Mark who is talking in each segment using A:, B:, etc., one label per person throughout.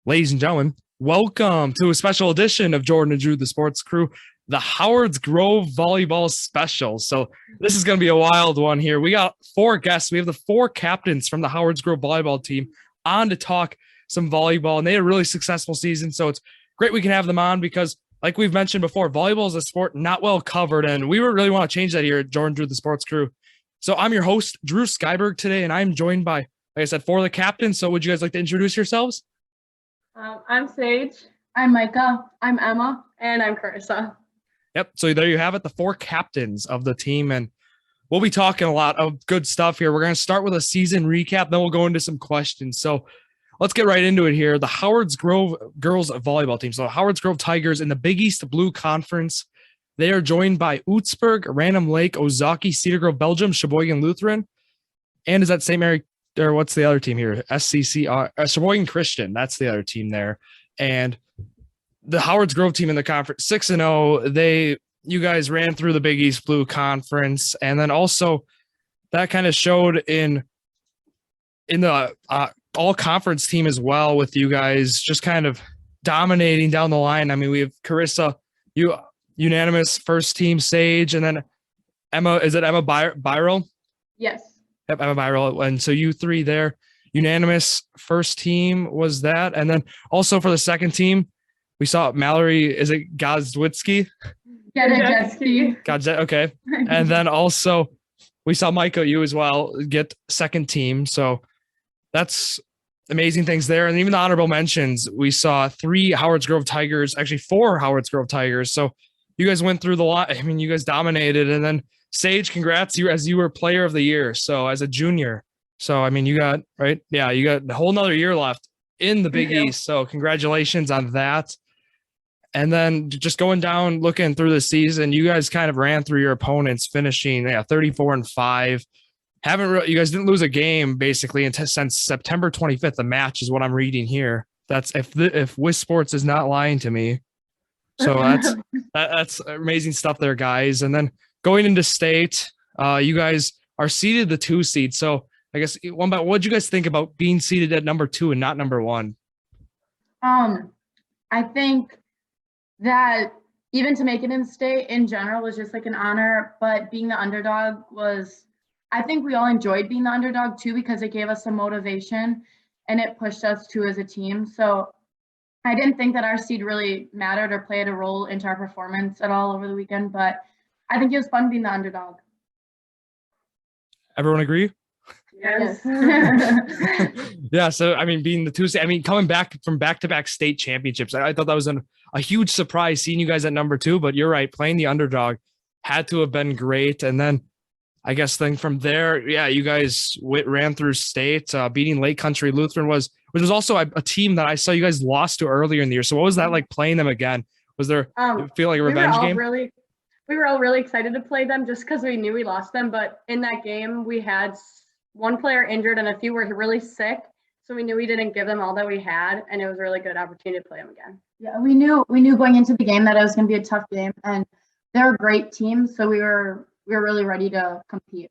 A: Ladies and gentlemen, welcome to a special edition of Jordan and Drew, the Sports Crew, the Howard's Grove Volleyball Special. So this is going to be a wild one here. We got four guests. We have the four captains from the Howard's Grove volleyball team on to talk some volleyball, and they had a really successful season. So it's great we can have them on because, like we've mentioned before, volleyball is a sport not well covered, and we really want to change that here at Jordan Drew, the Sports Crew. So I'm your host, Drew Skyberg, today, and I'm joined by, like I said, four of the captains. So would you guys like to introduce yourselves?
B: I'm Saige.
C: I'm Myka.
B: I'm Emma. And I'm Karissa.
A: Yep. So there you have it, the four captains of the team. And we'll be talking a lot of good stuff here. We're going to start with a season recap, then we'll go into some questions. So let's get right into it here. The Howard's Grove girls volleyball team. So the Howard's Grove Tigers in the Big East Blue Conference. They are joined by Oostburg, Random Lake, Ozaki, Cedar Grove, Belgium, Sheboygan Lutheran. And is that St. Mary? Or what's the other team here? SCCR, Sheboygan Christian. That's the other team there. And the Howard's Grove team in the conference, 6-0. You guys ran through the Big East Blue Conference, and then also that kind of showed in the all conference team as well, with you guys just kind of dominating down the line. I mean, we have Karissa, unanimous first team, Saige, and then Emma. Is it Emma Baierl?
B: Yes.
A: Yep, Emma Baierl. And so you three there, unanimous first team was that. And then also for the second team, we saw Mallory, is it Gazwitsky?
C: Gadajewski.
A: Okay. And then also we saw Myka, you as well, get second team. So that's amazing things there. And even the honorable mentions, we saw three Howard's Grove Tigers, actually four Howard's Grove Tigers. So you guys went through the lot. I mean, you guys dominated. And then Saige, congrats you were player of the year. So as a junior. So, I mean, you got, right? Yeah, you got a whole nother year left in the Big East. So congratulations on that. And then just going down, looking through the season, you guys kind of ran through your opponents, finishing 34-5. You guys didn't lose a game basically since September 25th. The match is what I'm reading here. That's if Wiz Sports is not lying to me. So that's amazing stuff there, guys. And then going into state, you guys are seeded the 2 seed. So I guess what did you guys think about being seated at number 2 and not number 1?
C: I think that even to make it in state in general was just like an honor, but being the underdog I think we all enjoyed being the underdog too, because it gave us some motivation and it pushed us too as a team. So I didn't think that our seed really mattered or played a role into our performance at all over the weekend, but I think it was fun being the underdog.
A: Everyone agree?
C: Yes.
A: Yeah. So, I mean, being the 2 seed, I mean, coming back from back-to-back state championships, I thought that was a huge surprise seeing you guys at number 2, but you're right. Playing the underdog had to have been great. And then I guess from there, yeah, you guys ran through state, beating Lake Country Lutheran which was also a team that I saw you guys lost to earlier in the year. So what was that like playing them again? Was there feel like a revenge game?
B: We were all really excited to play them just because we knew we lost them. But in that game, we had one player injured and a few were really sick. So we knew we didn't give them all that we had, and it was a really good opportunity to play them again.
C: Yeah, we knew going into the game that it was going to be a tough game, and they're a great team. So we were really ready to compete.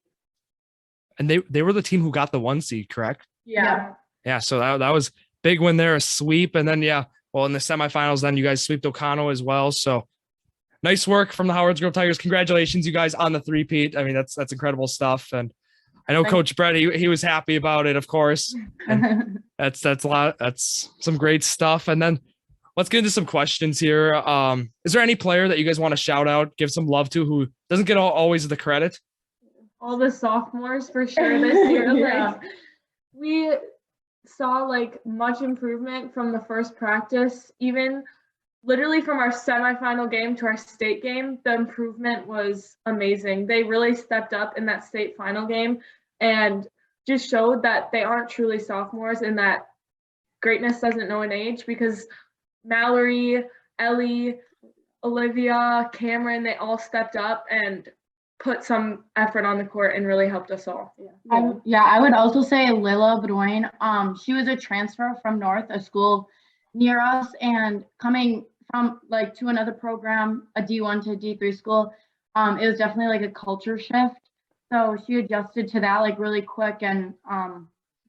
A: And they were the team who got the 1 seed, correct?
B: Yeah.
A: Yeah. So that was big win there, a sweep. And then, in the semifinals, then you guys sweeped O'Connell as well. So nice work from the Howard's Grove Tigers. Congratulations, you guys, on the 3-peat. I mean, that's incredible stuff. And I know Coach Brett, he was happy about it, of course. And that's a lot. That's some great stuff. And then let's get into some questions here. Is there any player that you guys want to shout out, give some love to, who doesn't get always the credit?
B: All the sophomores for sure this year.
C: Yeah.
B: We saw much improvement from the first practice, even literally from our semifinal game to our state game. The improvement was amazing. They really stepped up in that state final game and just showed that they aren't truly sophomores and that greatness doesn't know an age, because Mallory, Ellie, Olivia, Cameron, they all stepped up and put some effort on the court and really helped us all.
C: I would also say Lila Bedoin. She was a transfer from North, a school near us, and coming from to another program, a D1 to a D3 school, it was definitely a culture shift. So she adjusted to that really quick and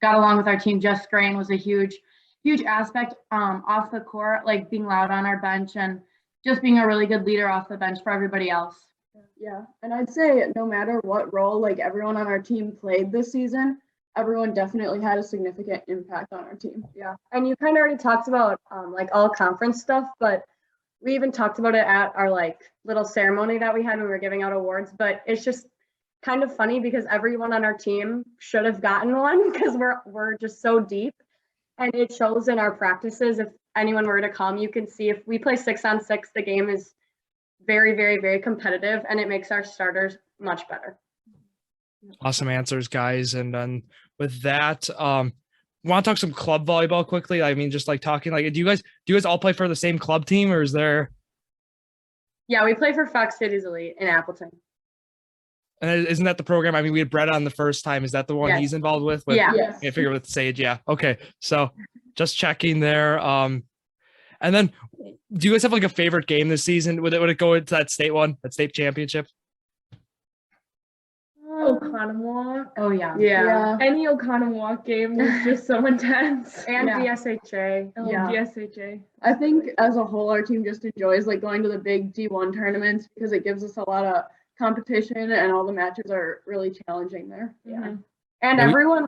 C: got along with our team. Jess Grain was a huge huge aspect off the court, like being loud on our bench and just being a really good leader off the bench for everybody else.
D: Yeah, and I'd say no matter what role like everyone on our team played this season, everyone definitely had a significant impact on our team.
B: Yeah, and you kind of already talked about like all conference stuff, but we even talked about it at our like little ceremony that we had when we were giving out awards. But it's just kind of funny because everyone on our team should have gotten one because we're just so deep, and it shows in our practices. If anyone were to come, you can see if we play 6-on-6, the game is very, very, very competitive, and it makes our starters much better.
A: Awesome answers, guys. And then with that, want to talk some club volleyball quickly? I mean, just like talking, like, do you guys all play for the same club team, or is there?
B: Yeah, we play for Fox Cities Elite in Appleton.
A: And isn't that the program? I mean, we had Brett on the first time. Is that the one he's involved with?
B: Yeah.
D: Yes.
A: I figure with Saige. Yeah. Okay. So just checking there. And then do you guys have like a favorite game this season? Would it go into that state championship?
B: Oconomowoc.
C: Oh yeah.
D: Yeah.
B: Any Oconomowoc game was just so intense. And
C: Yeah.
B: DSHA.
D: Yeah.
B: DSHA.
D: I think as a whole, our team just enjoys like going to the big D1 tournaments because it gives us a lot of competition and all the matches are really challenging there.
B: Yeah. And everyone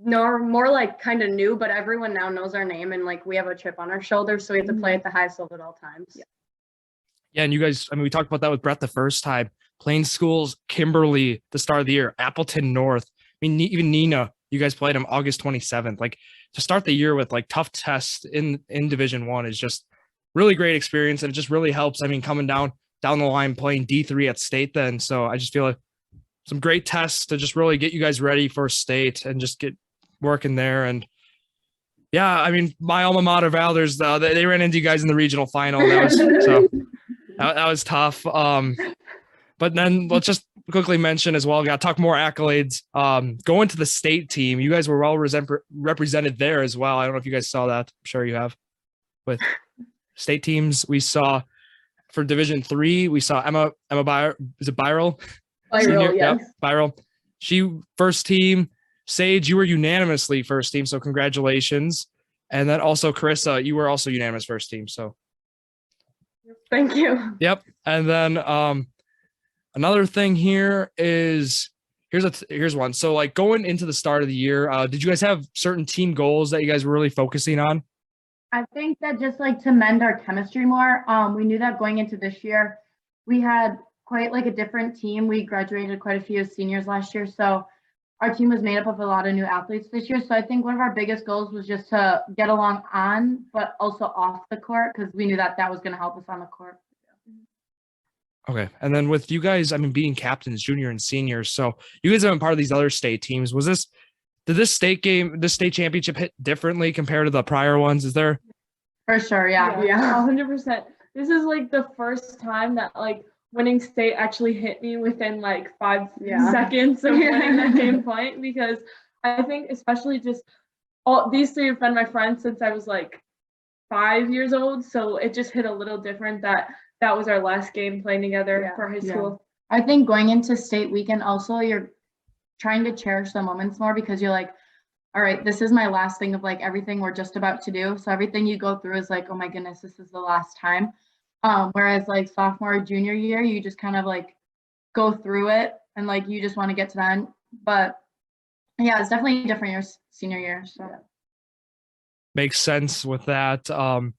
B: more like kind of new, but everyone now knows our name and like we have a chip on our shoulder, so we have to play at the highest level at all times.
A: Yeah. And you guys, I mean, we talked about that with Brett the first time. Plain Schools, Kimberly, the start of the year, Appleton North. I mean, even Nina, you guys played them August 27th. Like to start the year with like tough tests in Division I is just really great experience. And it just really helps. I mean, coming down the line playing D3 at state then. So I just feel like some great tests to just really get you guys ready for state and just get working there. And yeah, I mean, my alma mater, Valders, they ran into you guys in the regional final. That was tough. But then let's just quickly mention as well, got to talk more accolades. Going to the state team, you guys were well represented there as well. I don't know if you guys saw that. I'm sure you have. With state teams, we saw for Division III, we saw Emma Baierl. Is it Baierl?
D: Baierl, yes.
A: Yep, Baierl. She first team. Saige, you were unanimously first team, so congratulations. And then also Karissa, you were also unanimous first team. So
B: Thank you.
A: yep. And then another thing here is here's one. So like going into the start of the year, did you guys have certain team goals that you guys were really focusing on?
C: I think that just like to mend our chemistry more. We knew that going into this year, we had quite like a different team. We graduated quite a few seniors last year. So our team was made up of a lot of new athletes this year. So I think one of our biggest goals was just to get along on, but also off the court, because we knew that was going to help us on the court.
A: Okay. And then with you guys, I mean, being captains, junior and seniors. So you guys have been part of these other state teams. Did this state championship hit differently compared to the prior ones? Is there?
C: For sure. Yeah.
B: 100%. This is like the first time that like winning state actually hit me within like 5 seconds of winning that game point, because I think especially just all these three have been my friends since I was like 5 years old. So it just hit a little different that was our last game playing together for high school.
C: I think going into state weekend also, you're trying to cherish the moments more because you're like, all right, this is my last thing of like everything we're just about to do. So everything you go through is like, oh my goodness, this is the last time. Whereas like sophomore, junior year, you just kind of like go through it and like you just want to get to that end. But yeah, it's definitely different your senior year. So
A: Makes sense with that. And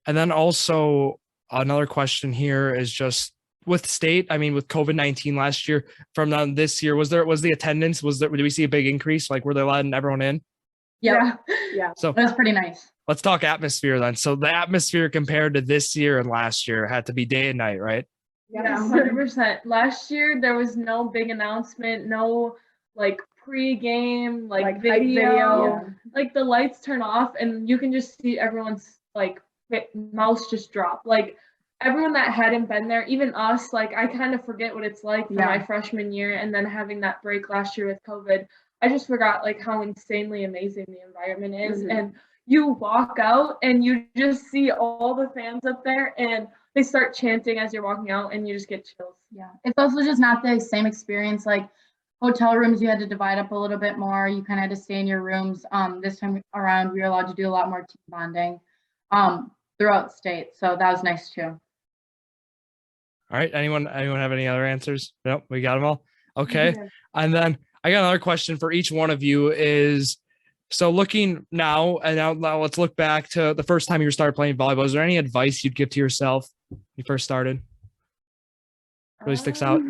A: then also another question here is just with state, I mean, with COVID-19 last year from this year, was the attendance, did we see a big increase? Like, were they letting everyone in?
C: yeah.
A: So
C: That was pretty nice.
A: let's talk atmosphere then. So the atmosphere compared to this year and last year had to be day and night, right?
B: Yeah, 100%. Last year there was no big announcement, no like pre-game like video. Like the lights turn off and you can just see everyone's like mouths just drop. Like everyone that hadn't been there, even us, like I kind of forget what it's like for my freshman year, and then having that break last year with COVID, I just forgot like how insanely amazing the environment is. And you walk out and you just see all the fans up there and they start chanting as you're walking out and you just get chills.
C: Yeah. It's also just not the same experience like hotel rooms, you had to divide up a little bit more. You kind of had to stay in your rooms. This time around, we were allowed to do a lot more team bonding throughout state. So that was nice too.
A: All right. Anyone have any other answers? Nope, we got them all. Okay.
B: Yeah.
A: And then I got another question for each one of you is, so looking now, and now let's look back to the first time you started playing volleyball. Is there any advice you'd give to yourself when you first started? Really sticks out?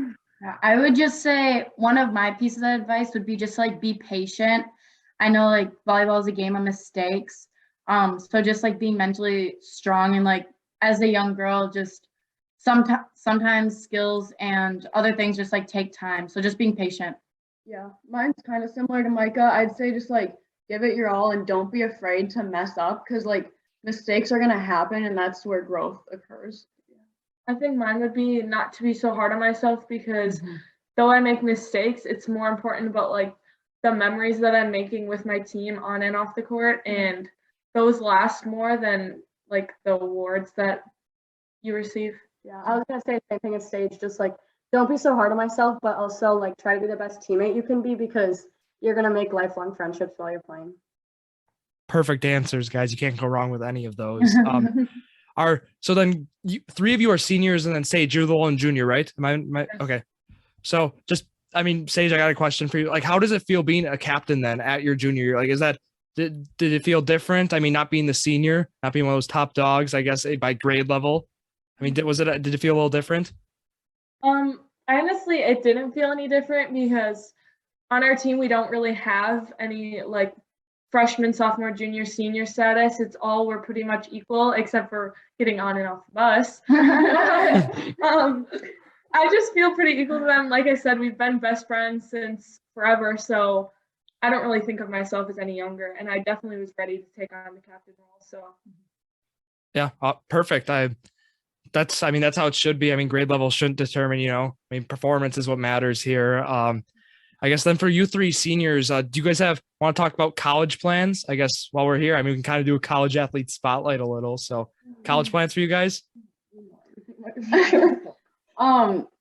C: I would just say one of my pieces of advice would be just like be patient. I know like volleyball is a game of mistakes. So just like being mentally strong and like as a young girl, just sometimes skills and other things just like take time. So just being patient.
D: Yeah, mine's kind of similar to Myka. I'd say just like give it your all and don't be afraid to mess up because like mistakes are gonna happen and that's where growth occurs.
B: I think mine would be not to be so hard on myself because though I make mistakes, it's more important about like the memories that I'm making with my team on and off the court, and those last more than like the awards that you receive.
E: Yeah, I was gonna say the same thing as Saige, just like don't be so hard on myself, but also like try to be the best teammate you can be because you're gonna make lifelong friendships while you're playing.
A: Perfect answers, guys. You can't go wrong with any of those. So then three of you are seniors, and then Saige, you're the one junior, right? Am I okay? So just, I mean, Saige, I got a question for you. Like, how does it feel being a captain then at your junior year? Like, did it feel different? I mean, not being the senior, not being one of those top dogs, I guess by grade level. I mean, did it feel a little different?
B: Honestly, it didn't feel any different because on our team we don't really have any like freshman, sophomore, junior, senior status. It's all we're pretty much equal except for getting on and off the bus. I just feel pretty equal to them. Like I said, we've been best friends since forever, so I don't really think of myself as any younger, and I definitely was ready to take on the captain role. So
A: yeah, perfect. That's how it should be. I mean, grade level shouldn't determine, performance is what matters here. I guess then for you three seniors, do you guys want to talk about college plans? I guess while we're here, I mean, we can kind of do a college athlete spotlight a little. So college plans for you guys?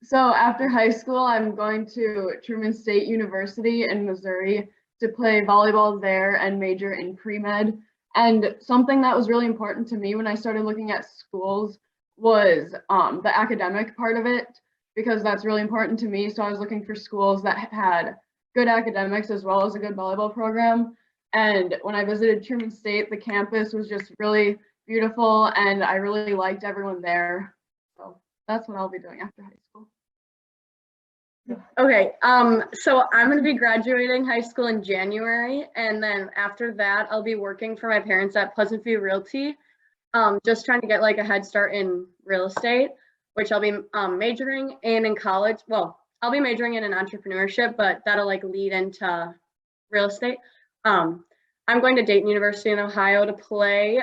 D: So after high school, I'm going to Truman State University in Missouri to play volleyball there and major in pre-med. And something that was really important to me when I started looking at schools was the academic part of it, because that's really important to me. So I was looking for schools that had good academics as well as a good volleyball program. And when I visited Truman State, the campus was just really beautiful and I really liked everyone there. So that's what I'll be doing after high school.
E: Okay, so I'm going to be graduating high school in January, and then after that, I'll be working for my parents at Pleasant View Realty, just trying to get like a head start in real estate, which I'll be majoring in college. Well, I'll be majoring in entrepreneurship, but that'll like lead into real estate. I'm going to Dayton University in Ohio to play.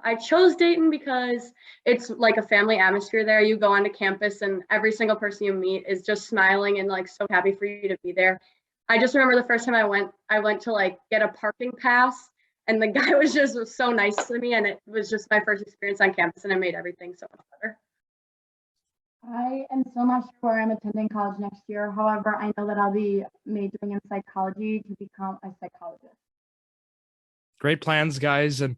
E: I chose Dayton because it's like a family atmosphere there. You go onto campus and every single person you meet is just smiling and like so happy for you to be there. I just remember the first time I went to like get a parking pass and the guy was just so nice to me, and it was just my first experience on campus and it made everything so much better.
C: I am still not sure where I'm attending college next year. However, I know that I'll be majoring in psychology to become a psychologist.
A: Great plans, guys, and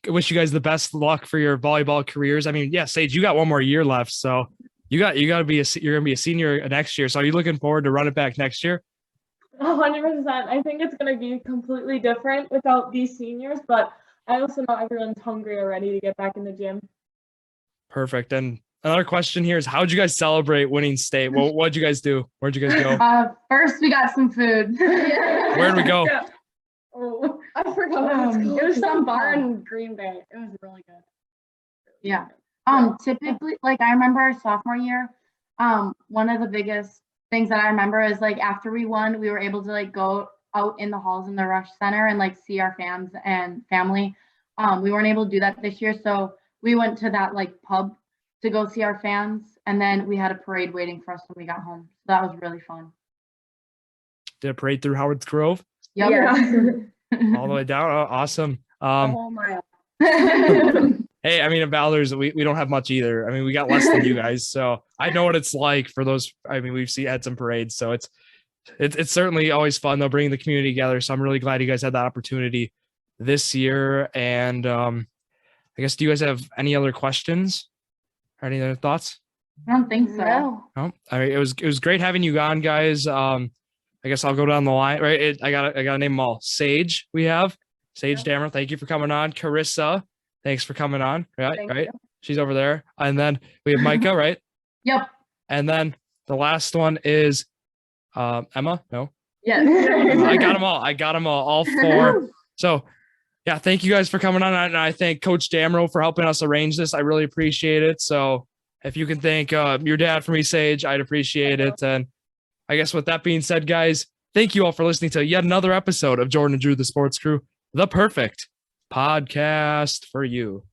A: I wish you guys the best luck for your volleyball careers. I mean, yeah, Saige, you got one more year left, so you're gonna be a senior next year. So are you looking forward to run it back next year?
B: 100%. I think it's going to be completely different without these seniors, but I also know everyone's hungry already to get back in the gym.
A: Perfect. And another question here is, how did you guys celebrate winning state? Well, what'd you guys do? Where'd you guys go?
C: First, we got some food.
A: Where'd we go?
B: Yeah. Oh, I forgot what it's called.
E: It was some bar in Green Bay. It was really good.
C: Yeah. Typically, like I remember our sophomore year, one of the biggest things that I remember is like after we won, we were able to like go out in the halls in the Rush Center and like see our fans and family. We weren't able to do that this year, so we went to that like pub to go see our fans, and then we had a parade waiting for us when we got home. So that was really fun.
A: Did a parade through Howard's Grove?
C: Yep.
B: Yeah.
A: All the way down. Oh, awesome.
E: A whole mile.
A: Hey, I mean, in Ballers, we don't have much either. I mean, we got less than you guys, so I know what it's like for those. I mean, we've had some parades, so it's certainly always fun though, bringing the community together. So I'm really glad you guys had that opportunity this year. And I guess, do you guys have any other questions or any other thoughts?
C: I don't think so.
E: No.
A: No, I mean, it was great having you on, guys. I guess I'll go down the line, right? I gotta name them all. Saige, we have Saige Damrow. Thank you for coming on. Karissa, thanks for coming on. Right,
E: Thank
A: right.
E: you.
A: She's over there. And then we have Myka, right?
C: Yep.
A: And then the last one is Emma. No,
D: Yes.
A: I got them all 4. So yeah, thank you guys for coming on. And I thank Coach Damrow for helping us arrange this. I really appreciate it. So if you can thank your dad for me, Saige, I'd appreciate it. And I guess with that being said, guys, thank you all for listening to yet another episode of Jordan and Drew, the Sports Crew, the perfect podcast for you.